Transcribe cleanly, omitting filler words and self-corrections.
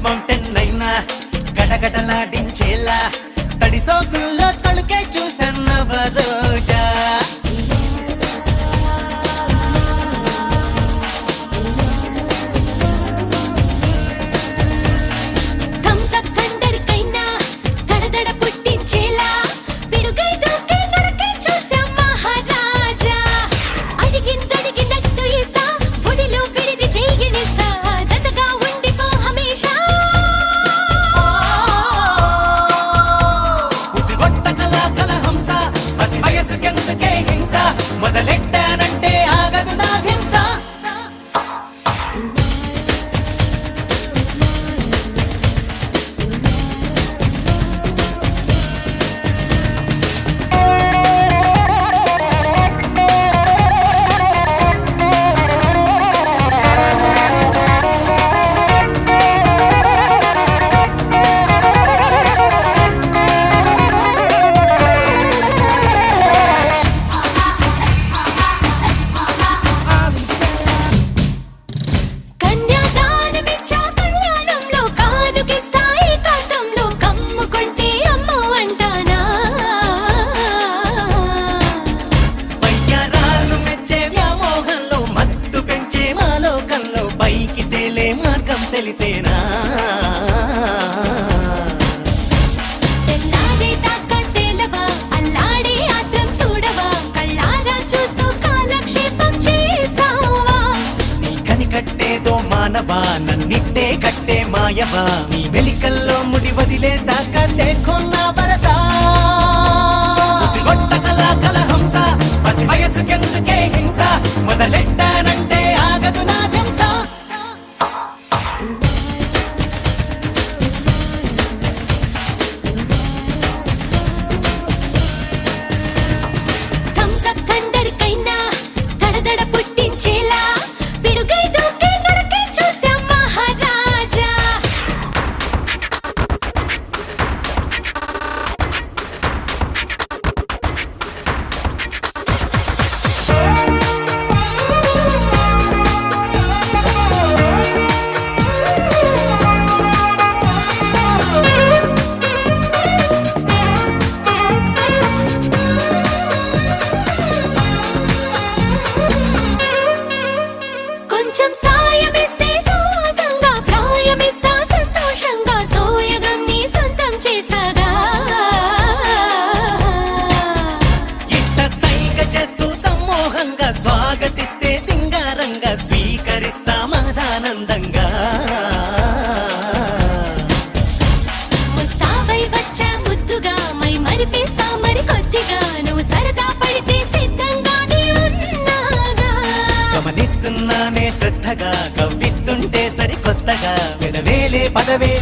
mountain అయినా గడగడలాడించేలా తడి సోకుల్లో తలుకే చూసన్నవ రోజా మొదలెట్టానంటే ఆగదు నా హింస పైకి తేలే మార్గం తెలిసేనా తెల్లారే దాకా తేలవా అల్లాడే ఆత్రం చూడవా కళ్ళారా చూస్తూ కాలక్షేపం చేస్తావా నీ కని కట్టేదో మానవా నన్నిట్టే కట్టే మాయవా నీ వెలికల్లో ముడి వదిలేసాక దేఖోన్నా బరసా ఉసిగొట్ట కళ హంస పసి వయసుకెందుకే హింస మొదలెట్టానంటే ఆగదు నా హింస కొంచెం సాయమిస్తే సావాసంగా ప్రాయమిస్తా సంతోషంగా సోయగం నీ సొంతం చేస్తాగా ఇట్ట సైగ చేస్తూ సమ్మోహంగా స్వాగతిస్తే సింగారంగా స్వీకరిస్తా మహదానందంగా ముస్తాబై వచ్చా ముద్దుగా మై మరిపేస్తా మరి కొద్దిగా నువ్వు సరదా పడితే సిద్ధంగానే ఉన్నాగా గమనిస్తున్నానే శ్రద్ధగా కవ్విస్తుంటే సరికొత్తగా పెదవేలే పదవే